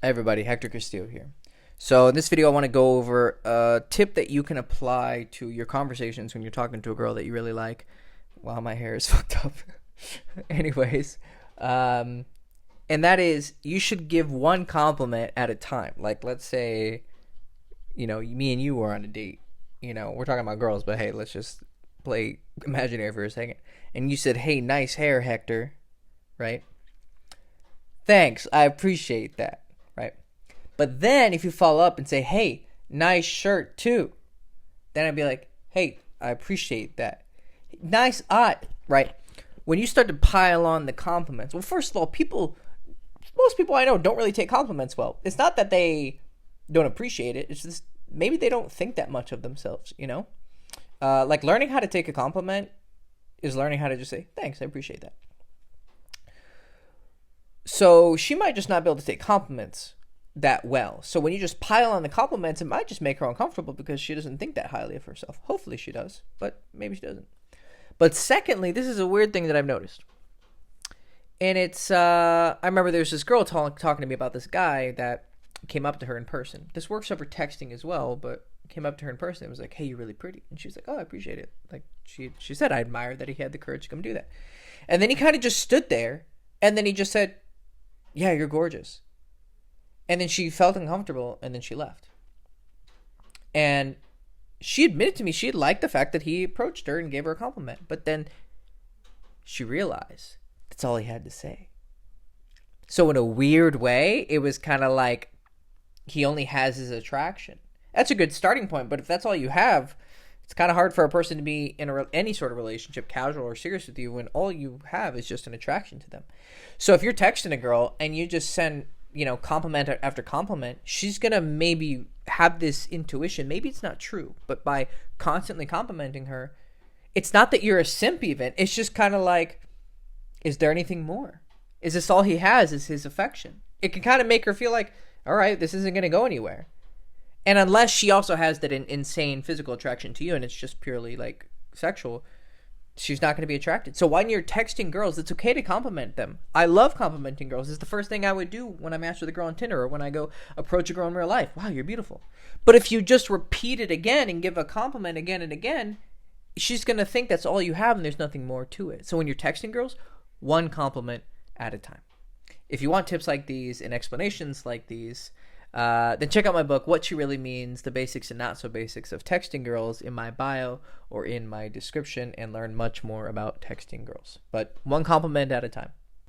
Hey everybody, Hector Castillo here. So in this video, I want to go over a tip that you can apply to your conversations when you're talking to a girl that you really like. Wow, my hair is fucked up. Anyways, um, and that is you should give one compliment at a time. Like, let's say, me and you were on a date. We're talking about girls, but hey, let's just play imaginary for a second. And you said, "Hey, nice hair, Hector." Right? Thanks, I appreciate that. Right? But then if you follow up and say, "Hey, nice shirt too," then I'd be like, "Hey, I appreciate that. Nice eye," right? When you start to pile on the compliments, well, first of all, most people I know don't really take compliments well. It's not that they don't appreciate it. It's just maybe they don't think that much of themselves. Like learning how to take a compliment is learning how to just say, "Thanks, I appreciate that." So she might just not be able to take compliments that well. So when you just pile on the compliments, it might just make her uncomfortable because she doesn't think that highly of herself. Hopefully she does, but maybe she doesn't. But secondly, this is a weird thing that I've noticed. And it's, I remember there's this girl talking to me about this guy that came up to her in person. This works over texting as well, but came up to her in person and was like, "Hey, you're really pretty." And she was like, "Oh, I appreciate it." Like she said, "I admired that he had the courage to come do that." And then he kind of just stood there and then he just said, "Yeah, you're gorgeous." And then she felt uncomfortable and then she left. And she admitted to me she had liked the fact that he approached her and gave her a compliment. But then she realized that's all he had to say. So in a weird way, it was kind of like he only has his attraction. That's a good starting point, but if that's all you have, it's kind of hard for a person to be in any sort of relationship, casual or serious with you, when all you have is just an attraction to them. So if you're texting a girl and you just send, compliment after compliment, she's going to maybe have this intuition. Maybe it's not true, but by constantly complimenting her, it's not that you're a simp even. It's just kind of like, is there anything more? Is this all he has is his affection? It can kind of make her feel like, all right, this isn't going to go anywhere. And unless she also has that insane physical attraction to you and it's just purely like sexual, she's not going to be attracted. So when you're texting girls, it's okay to compliment them. I love complimenting girls. It's the first thing I would do when I match with a girl on Tinder or when I go approach a girl in real life. "Wow, you're beautiful." But if you just repeat it again and give a compliment again and again, she's going to think that's all you have and there's nothing more to it. So when you're texting girls, one compliment at a time. If you want tips like these and explanations like these, then check out my book, What She Really Means, The Basics and Not So Basics of Texting Girls, in my bio or in my description, and learn much more about texting girls. But one compliment at a time.